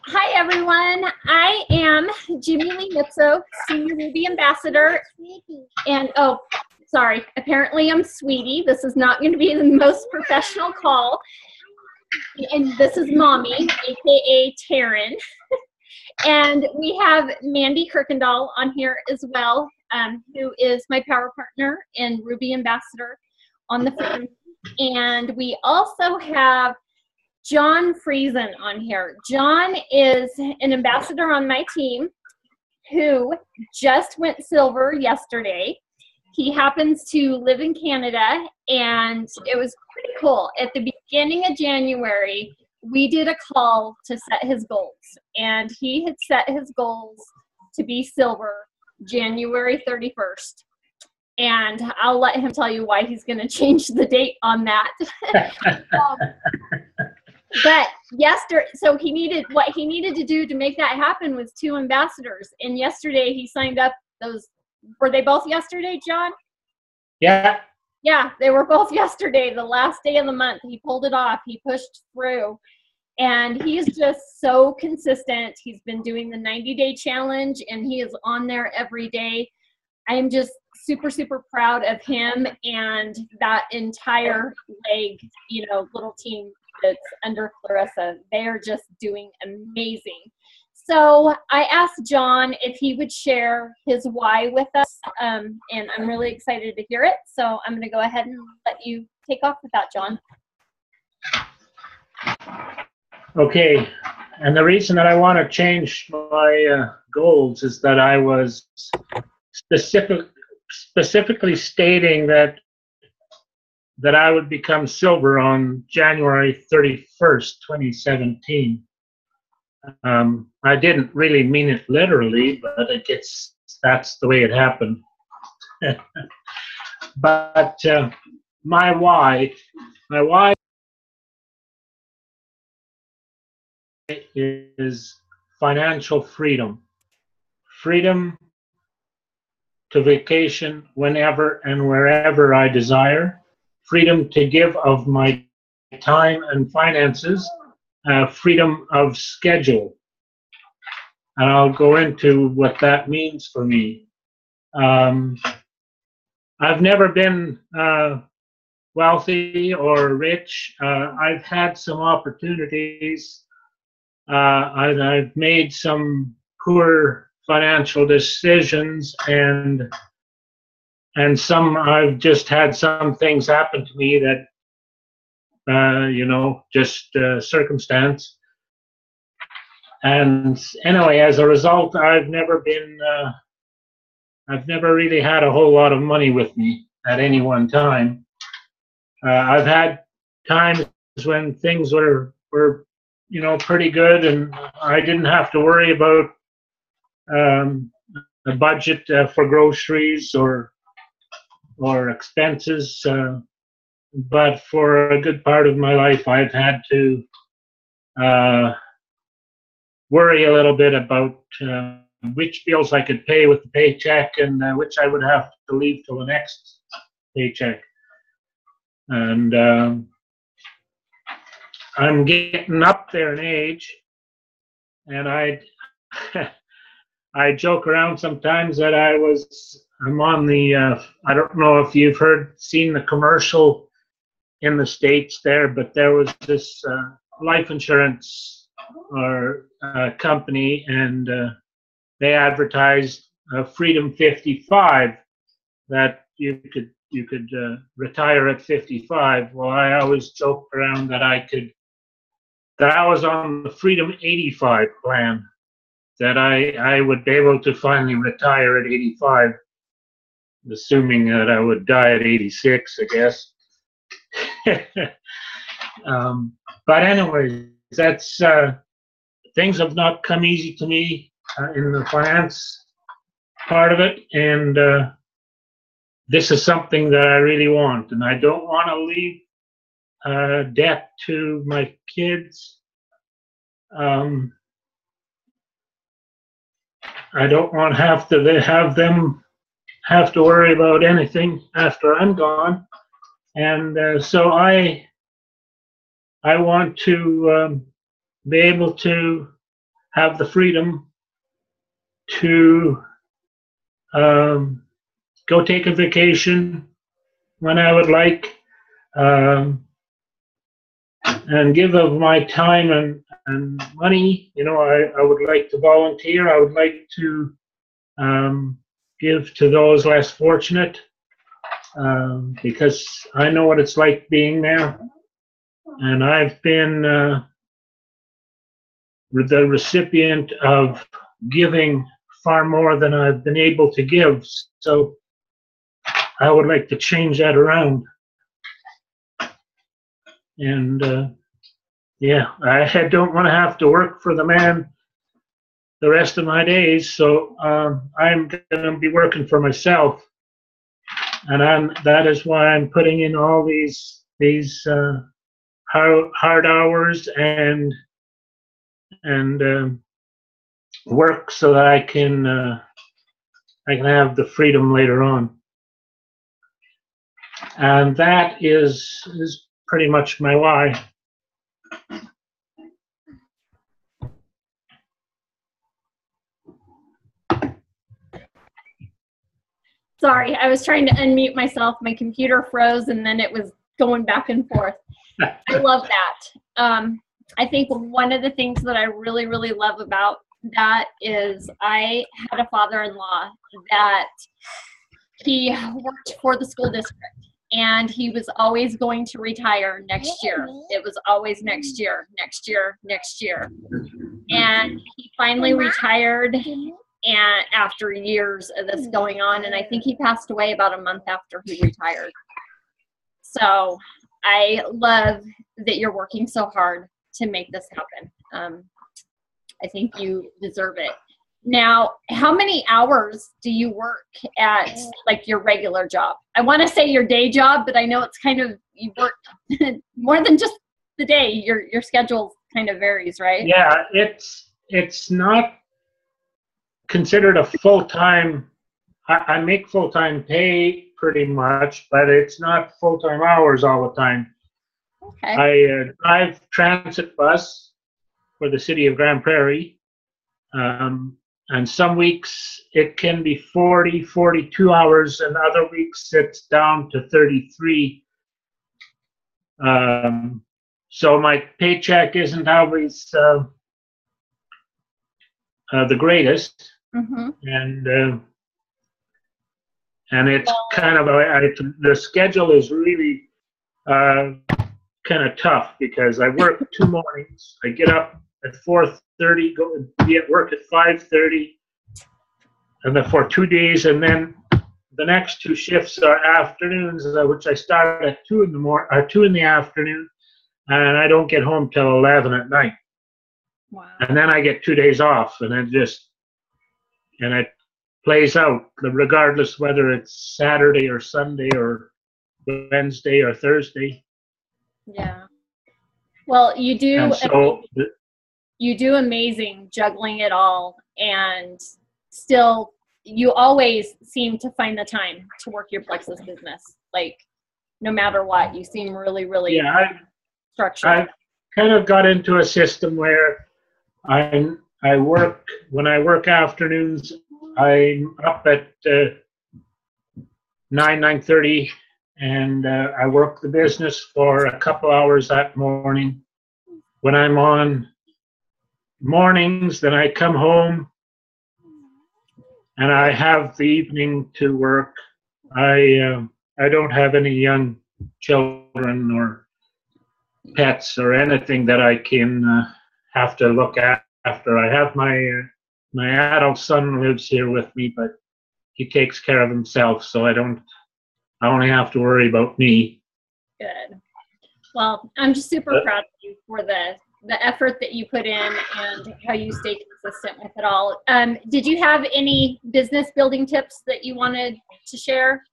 Hi, everyone. I am Jimmy Lee Nipso, Senior Ruby Ambassador. And, oh, sorry, apparently I'm Sweetie. This is not going to be the most professional call. And this is Mommy, aka Taryn. And we have Mandy Kirkendall on here as well, who is my power partner and Ruby Ambassador on the phone. And we also have Jon Friesen on here. Jon is an ambassador on my team who just went silver yesterday. He happens to live in Canada, and it was pretty cool. At the beginning of January, we did a call to set his goals, and he had set his goals to be silver January 31st. And I'll let him tell you why he's going to change the date on that. But yesterday, so what he needed to do to make that happen was 2 ambassadors. And yesterday he signed up those. Were they both yesterday, Jon? Yeah. Yeah, they were both yesterday, the last day of the month. He pulled it off. He pushed through. And he's just so consistent. He's been doing the 90-day challenge, and he is on there every day. I am just super, super proud of him and that entire little team that's under Clarissa. They are just doing amazing. So I asked Jon if he would share his why with us, and I'm really excited to hear it. So I'm going to go ahead and let you take off with that, Jon. Okay, and the reason that I want to change my goals is that I was specifically stating that I would become silver on January 31st, 2017. I didn't really mean it literally, but that's the way it happened. But my why is financial freedom. Freedom to vacation whenever and wherever I desire. Freedom to give of my time and finances. Freedom of schedule. And I'll go into what that means for me. I've never been wealthy or rich. I've had some opportunities. I've made some poor financial decisions, and some I've just had some things happen to me that just circumstance. And anyway, as a result, I've never really had a whole lot of money with me at any one time. I've had times when things were pretty good, and I didn't have to worry about a budget for groceries or expenses. But for a good part of my life, I've had to worry a little bit about which bills I could pay with the paycheck and which I would have to leave till the next paycheck. And I'm getting up there in age, and I joke around sometimes that I'm on the, I don't know if you've seen the commercial in the States there, but there was this life insurance or company, and they advertised Freedom 55, that you could retire at 55. Well, I always joke around that I was on the Freedom 85 plan, that I would be able to finally retire at 85, assuming that I would die at 86, I guess. But anyway, that's things have not come easy to me in the finance part of it, and this is something that I really want, and I don't want to leave debt to my kids. I don't want to have them have to worry about anything after I'm gone. And so I I want to be able to have the freedom to go take a vacation when I would like, and give of my time and money. You know, I would like to volunteer. I would like to give to those less fortunate, because I know what it's like being there. And I've been the recipient of giving far more than I've been able to give. So I would like to change that around. And yeah, I don't want to have to work for the man the rest of my days. So I'm going to be working for myself, and that is why I'm putting in all these hard hours and work so that I can have the freedom later on. And that is pretty much my why. Sorry, I was trying to unmute myself. My computer froze and then it was going back and forth. I love that. I think one of the things that I really, really love about that is I had a father-in-law that he worked for the school district, and he was always going to retire next year. It was always next year, next year, next year. And he finally retired, and after years of this going on, and I think he passed away about a month after he retired. So I love that you're working so hard to make this happen. I think you deserve it. Now, how many hours do you work at like your regular job? I want to say your day job, but I know it's kind of, you work more than just the day. Your schedule kind of varies, right? Yeah, it's not considered a full-time. I make full-time pay pretty much, but it's not full-time hours all the time. Okay. I drive transit bus for the city of Grand Prairie. And some weeks it can be 40, 42 hours, and other weeks it's down to 33. So my paycheck isn't always the greatest. Mm-hmm. And it's kind of the schedule is really kind of tough, because I work 2 mornings. I get up at 4:30, go be at work at 5:30, and then for 2 days, and then the next 2 shifts are afternoons, which I start at 2 in the afternoon, and I don't get home till 11 at night. Wow. And then I get 2 days off, and it plays out regardless whether it's Saturday or Sunday or Wednesday or Thursday. Yeah. Well, you do. And so you do amazing juggling it all, and still you always seem to find the time to work your Plexus business. Like, no matter what, you seem really, really structured. I kind of got into a system where I work, when I work afternoons, I'm up at 9:30, and I work the business for a couple hours that morning. When I'm on mornings, then I come home and I have the evening to work. I don't have any young children or pets or anything that I can have to look after. I have my adult son lives here with me, but he takes care of himself, so I only have to worry about me. Good. Well, I'm just super proud of you for the effort that you put in and how you stay consistent with it all. Did you have any business building tips that you wanted to share?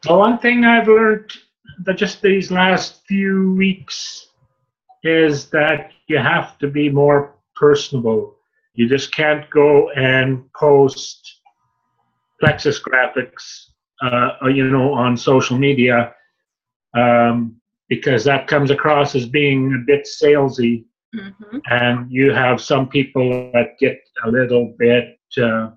Well, one thing I've learned that just these last few weeks is that you have to be more personable. You just can't go and post Plexus graphics, on social media. because that comes across as being a bit salesy. Mm-hmm. And you have some people that get a little bit, I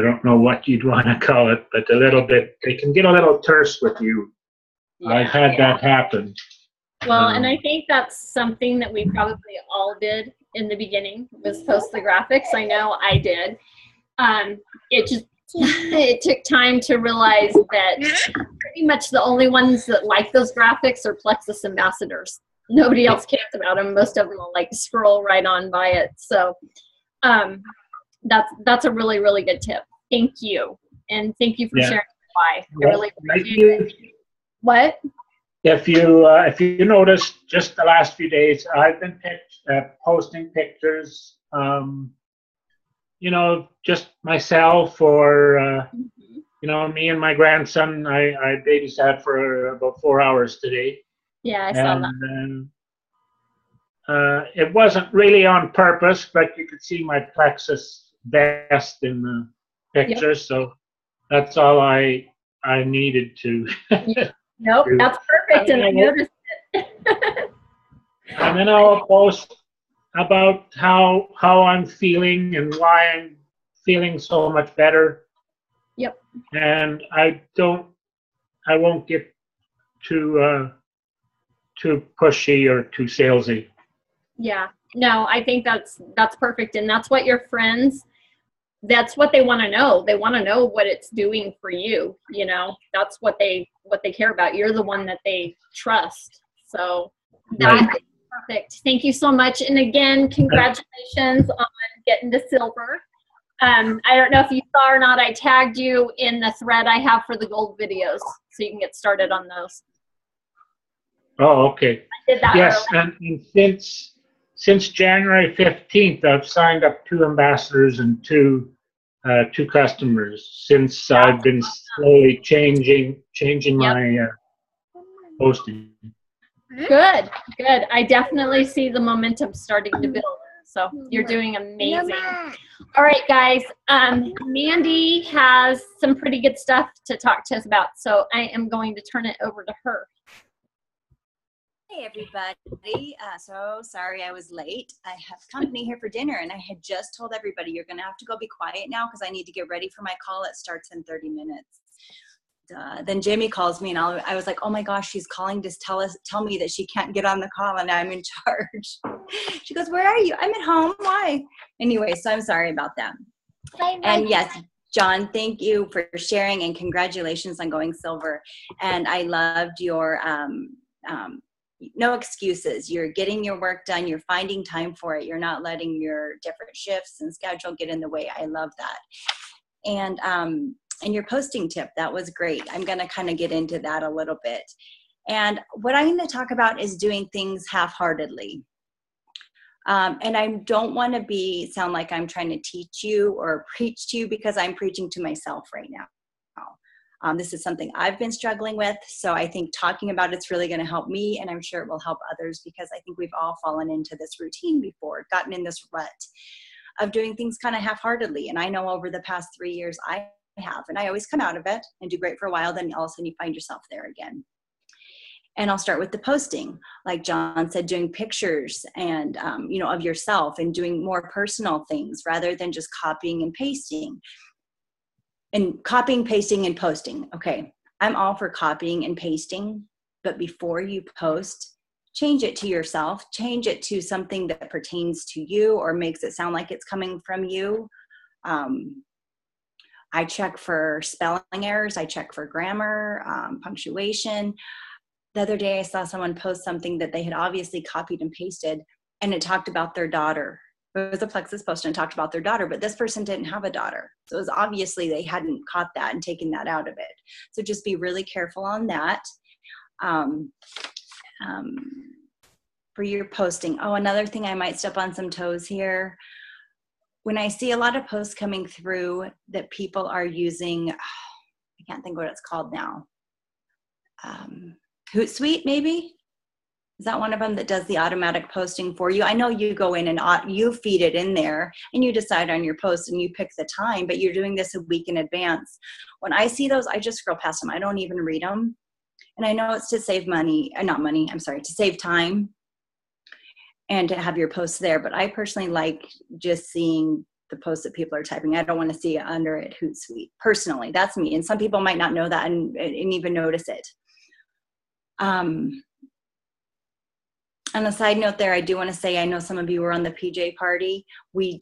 don't know what you'd want to call it, but a little bit, they can get a little terse with you. Yeah, I've had that happen. Well, and I think that's something that we probably all did in the beginning, was post the graphics. I know I did. It took time to realize that pretty much the only ones that like those graphics are Plexus ambassadors. Nobody else cares about them. Most of them will like scroll right on by it. So that's a really, really good tip. Thank you. And thank you for sharing why. I really appreciate it. What? If you notice, just the last few days, I've been posting pictures, just myself or, me and my grandson. I babysat for about 4 hours today. Yeah, I saw that. It wasn't really on purpose, but you could see my Plexus vest in the picture, so that's all I needed to. Nope, that's perfect, and I noticed it. And then I'll post about how I'm feeling and why I'm feeling so much better. Yep. And I won't get too pushy or too salesy. Yeah. No, I think that's perfect, and that's what your friends, that's what they want to know. They want to know what it's doing for you. That's what they care about. You're the one that they trust. So that's perfect. Thank you so much. And again, congratulations on getting to silver. I don't know if you saw or not, I tagged you in the thread I have for the gold videos, so you can get started on those. Oh, okay. I did that yes, early. And since January 15th, I've signed up 2 ambassadors and 2 customers. Since I've been slowly changing my posting. Good. I definitely see the momentum starting to build. So you're doing amazing. All right, guys. Mandy has some pretty good stuff to talk to us about, so I am going to turn it over to her. Hey everybody, so sorry I was late. I have company here for dinner, and I had just told everybody you're gonna have to go be quiet now because I need to get ready for my call. It starts in 30 minutes. Then Jamie calls me, and I was like, oh my gosh, she's calling to tell me that she can't get on the call and I'm in charge. She goes, where are you? I'm at home. Why? Anyway, so I'm sorry about that. And yes, Jon, thank you for sharing, and congratulations on going silver. And I loved your no excuses. You're getting your work done. You're finding time for it. You're not letting your different shifts and schedule get in the way. I love that. And your posting tip, that was great. I'm going to kind of get into that a little bit. And what I'm going to talk about is doing things half-heartedly. And I don't want to sound like I'm trying to teach you or preach to you, because I'm preaching to myself right now. This is something I've been struggling with, so I think talking about it's really going to help me, and I'm sure it will help others, because I think we've all fallen into this routine before, gotten in this rut of doing things kind of half-heartedly. And I know over the past 3 years I have, and I always come out of it and do great for a while, then all of a sudden you find yourself there again. And I'll start with the posting, like Jon said, doing pictures and of yourself, and doing more personal things rather than just copying and pasting. And copying, pasting, and posting. Okay, I'm all for copying and pasting, but before you post, change it to yourself. Change it to something that pertains to you or makes it sound like it's coming from you. I check for spelling errors. I check for grammar, punctuation. The other day I saw someone post something that they had obviously copied and pasted, and it talked about their daughter. It was a Plexus post and talked about their daughter, but this person didn't have a daughter. So it was obviously they hadn't caught that and taken that out of it. So just be really careful on that. For your posting. Oh, another thing, I might step on some toes here. When I see a lot of posts coming through that people are using, I can't think what it's called now. Hootsuite, maybe? Is that one of them that does the automatic posting for you? I know you go in and you feed it in there and you decide on your post and you pick the time, but you're doing this a week in advance. When I see those, I just scroll past them. I don't even read them. And I know it's to save money, not money, I'm sorry, to save time and to have your posts there. But I personally like just seeing the posts that people are typing. I don't want to see it under it Hootsuite. Personally, that's me. And some people might not know that and even notice it. On a side note there, I do want to say, I know some of you were on the PJ party.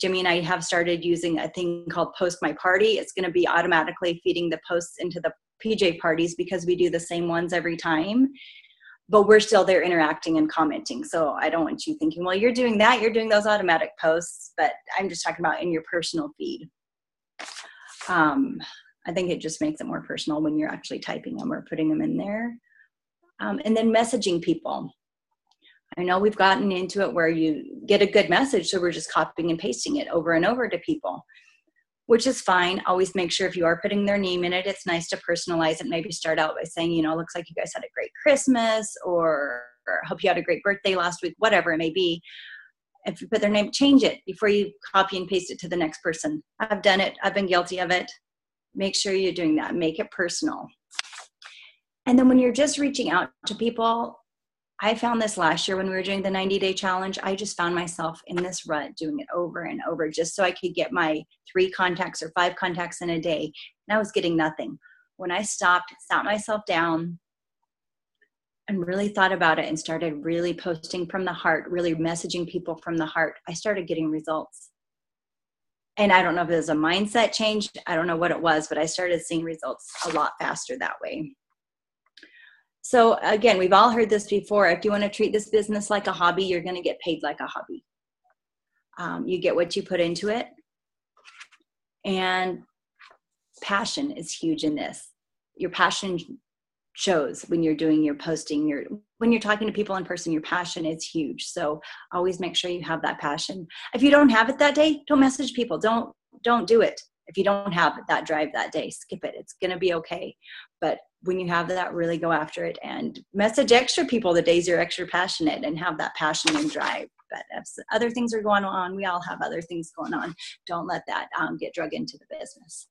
Jimmy and I have started using a thing called Post My Party. It's going to be automatically feeding the posts into the PJ parties because we do the same ones every time. But we're still there interacting and commenting. So I don't want you thinking, well, you're doing that, you're doing those automatic posts. But I'm just talking about in your personal feed. I think it just makes it more personal when you're actually typing them or putting them in there. And then messaging people. I know we've gotten into it where you get a good message, so we're just copying and pasting it over and over to people, which is fine. Always make sure if you are putting their name in it, it's nice to personalize it. Maybe start out by saying, you know, looks like you guys had a great Christmas, or hope you had a great birthday last week, whatever it may be. If you put their name, change it before you copy and paste it to the next person. I've done it. I've been guilty of it. Make sure you're doing that. Make it personal. And then when you're just reaching out to people, I found this last year when we were doing the 90-day challenge. I just found myself in this rut doing it over and over just so I could get my 3 contacts or 5 contacts in a day. And I was getting nothing. When I stopped, sat myself down and really thought about it and started really posting from the heart, really messaging people from the heart, I started getting results. And I don't know if it was a mindset change. I don't know what it was, but I started seeing results a lot faster that way. So again, we've all heard this before. If you want to treat this business like a hobby, you're going to get paid like a hobby. You get what you put into it. And passion is huge in this. Your passion shows when you're doing your posting, when you're talking to people in person, your passion is huge. So always make sure you have that passion. If you don't have it that day, don't message people. Don't do it. If you don't have that drive that day, skip it. It's going to be okay. But when you have that, really go after it and message extra people the days you're extra passionate and have that passion and drive. But if other things are going on, we all have other things going on. Don't let that get drug into the business.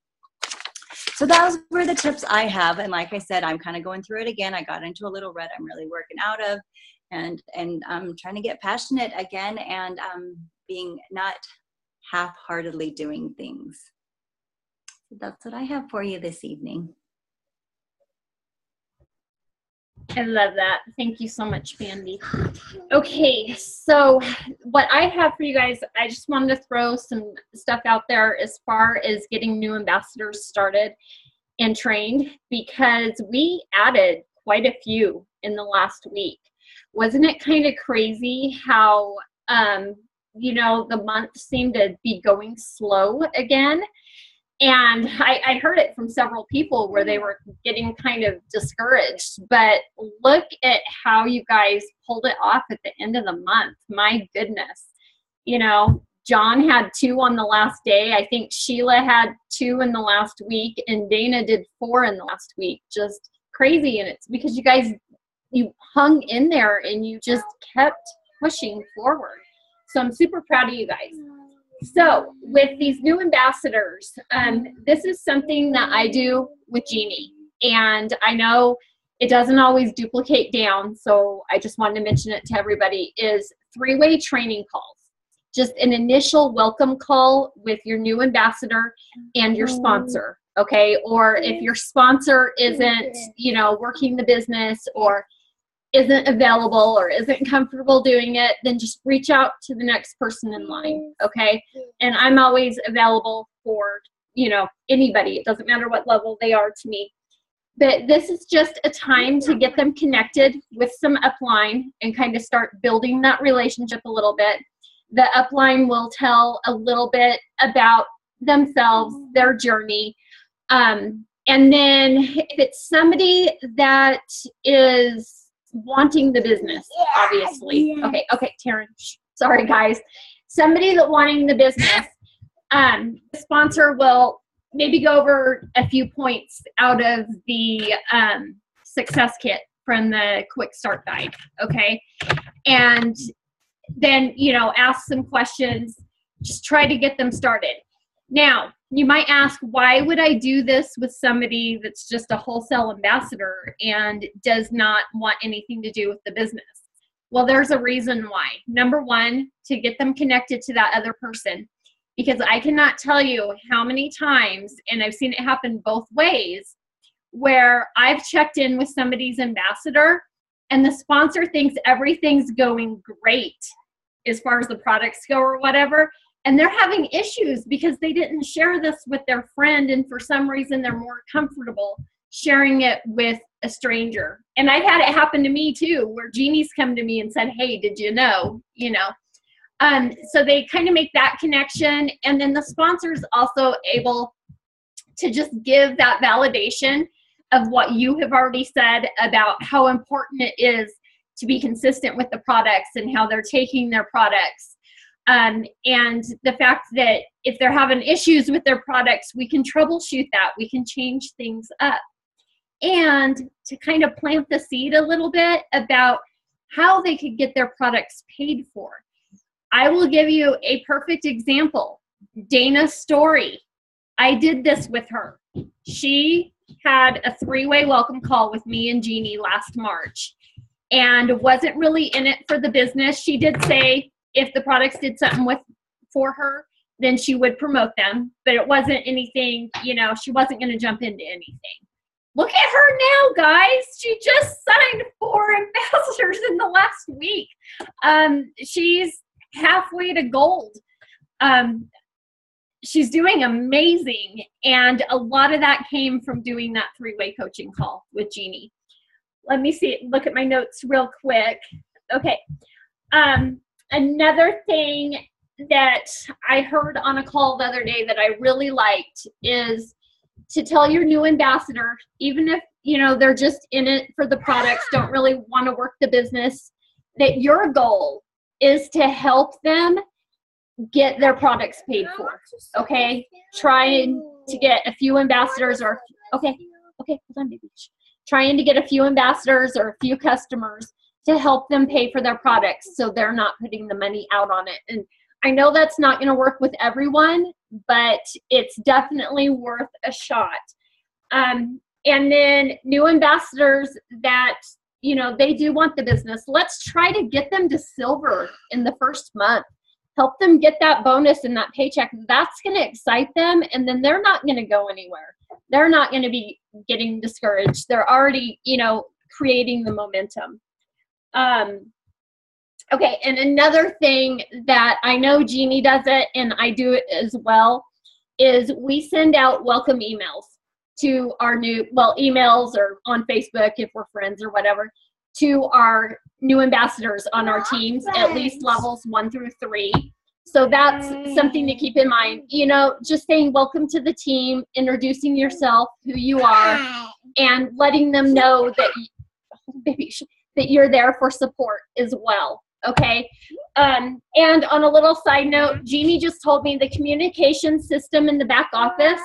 So those were the tips I have. And like I said, I'm kind of going through it again. I got into a little rut I'm really working out of, and I'm trying to get passionate again and being not half-heartedly doing things. So that's what I have for you this evening. I love that. Thank you so much, Mandy. Okay, so what I have for you guys, I just wanted to throw some stuff out there as far as getting new ambassadors started and trained, because we added quite a few in the last week. Wasn't it kind of crazy how, you know, the month seemed to be going slow again? And I heard it from several people where they were getting kind of discouraged. But look at how you guys pulled it off at the end of the month. My goodness. You know, John had 2 on the last day. I think Sheila had 2 in the last week. And Dana did 4 in the last week. Just crazy. And it's because you guys, you hung in there and you just kept pushing forward. So I'm super proud of you guys. So with these new ambassadors, this is something that I do with Jeannie, and I know it doesn't always duplicate down, so I just wanted to mention it to everybody, is 3-way training calls. Just an initial welcome call with your new ambassador and your sponsor, okay? Or if your sponsor isn't, you know, working the business or isn't available or isn't comfortable doing it, then just reach out to the next person in line, okay? And I'm always available for, you know, anybody. It doesn't matter what level they are to me. But this is just a time to get them connected with some upline and kind of start building that relationship a little bit. The upline will tell a little bit about themselves, their journey. And then if it's somebody that is wanting the business, obviously. Okay, Taryn. Sorry, guys. Somebody that wanting the business, the sponsor will maybe go over a few points out of the success kit from the quick start guide, okay? And then, you know, ask some questions, just try to get them started. Now, you might ask, why would I do this with somebody that's just a wholesale ambassador and does not want anything to do with the business? Well, there's a reason why. Number one, to get them connected to that other person. Because I cannot tell you how many times, and I've seen it happen both ways, where I've checked in with somebody's ambassador and the sponsor thinks everything's going great as far as the products go or whatever, and they're having issues because they didn't share this with their friend, and for some reason they're more comfortable sharing it with a stranger. And I've had it happen to me too, where Jeannie's come to me and said, hey, did you know? You know, so they kind of make that connection, and then the sponsor's also able to just give that validation of what you have already said about how important it is to be consistent with the products and how they're taking their products. And the fact that if they're having issues with their products, we can troubleshoot that. We can change things up. And to kind of plant the seed a little bit about how they could get their products paid for. I will give you a perfect example. Dana's story. I did this with her. She had a 3-way welcome call with me and Jeannie last March and wasn't really in it for the business. She did say if the products did something for her, then she would promote them, but it wasn't anything, you know, she wasn't going to jump into anything. Look at her now, guys. She just signed 4 ambassadors in the last week. She's halfway to gold. She's doing amazing. And a lot of that came from doing that 3-way coaching call with Jeannie. Let me look at my notes real quick. Okay. Another thing that I heard on a call the other day that I really liked is to tell your new ambassador, even if, you know, they're just in it for the products, don't really want to work the business, that your goal is to help them get their products paid for, okay? Trying to get a few ambassadors or, okay, hold on, baby. Trying to get a few ambassadors or a few customers to help them pay for their products so they're not putting the money out on it. And I know that's not going to work with everyone, but it's definitely worth a shot. And then new ambassadors that, you know, they do want the business. Let's try to get them to silver in the first month. Help them get that bonus and that paycheck. That's going to excite them, and then they're not going to go anywhere. They're not going to be getting discouraged. They're already, you know, creating the momentum. Okay, and another thing that I know Jeannie does it, and I do it as well, is we send out welcome emails to our emails or on Facebook if we're friends or whatever, to our new ambassadors on our teams, at least levels 1 through 3. So that's something to keep in mind. You know, just saying welcome to the team, introducing yourself, who you are, and letting them know that, that you're there for support as well. Okay. And on a little side note, Jeannie just told me the communication system in the back office,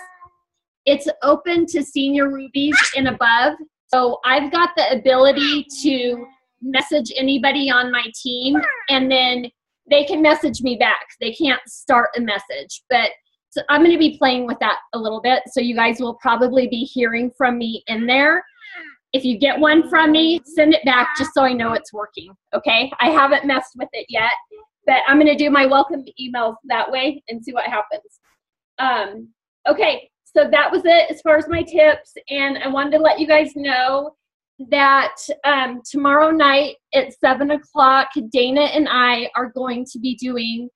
it's open to senior rubies and above. So I've got the ability to message anybody on my team, and then they can message me back. They can't start a message, but so I'm going to be playing with that a little bit. So you guys will probably be hearing from me in there. If you get one from me, send it back just so I know it's working, okay? I haven't messed with it yet, but I'm going to do my welcome emails that way and see what happens. Okay, so that was it as far as my tips, and I wanted to let you guys know that tomorrow night at 7 o'clock, Dana and I are going to be doing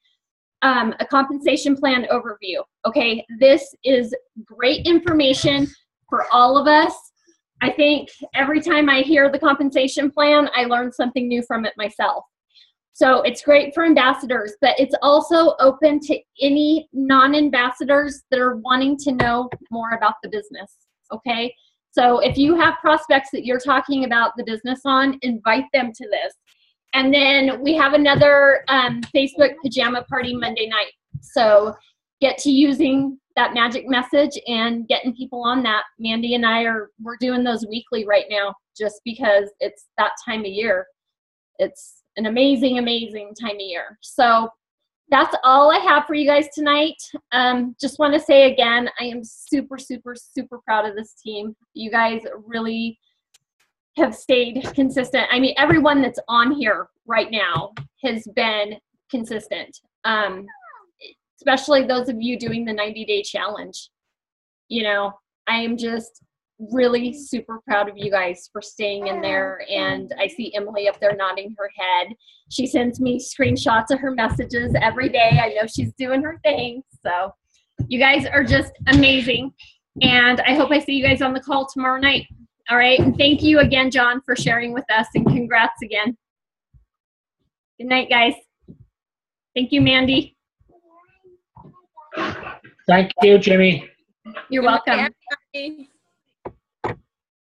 a compensation plan overview, okay? This is great information for all of us. I think every time I hear the compensation plan, I learn something new from it myself. So it's great for ambassadors, but it's also open to any non-ambassadors that are wanting to know more about the business, okay? So if you have prospects that you're talking about the business on, invite them to this. And then we have another Facebook pajama party Monday night. So get to using that magic message and getting people on that. Mandy and we're doing those weekly right now just because it's that time of year. It's an amazing, amazing time of year. So that's all I have for you guys tonight. Just want to say again, I am super, super, super proud of this team. You guys really have stayed consistent. I mean, everyone that's on here right now has been consistent, especially those of you doing the 90-day challenge. You know, I am just really super proud of you guys for staying in there. And I see Emily up there nodding her head. She sends me screenshots of her messages every day. I know she's doing her thing. So you guys are just amazing. And I hope I see you guys on the call tomorrow night. All right. And thank you again, Jon, for sharing with us, and congrats again. Good night, guys. Thank you, Mandy. Thank you, Jimmy. You're welcome. Everybody.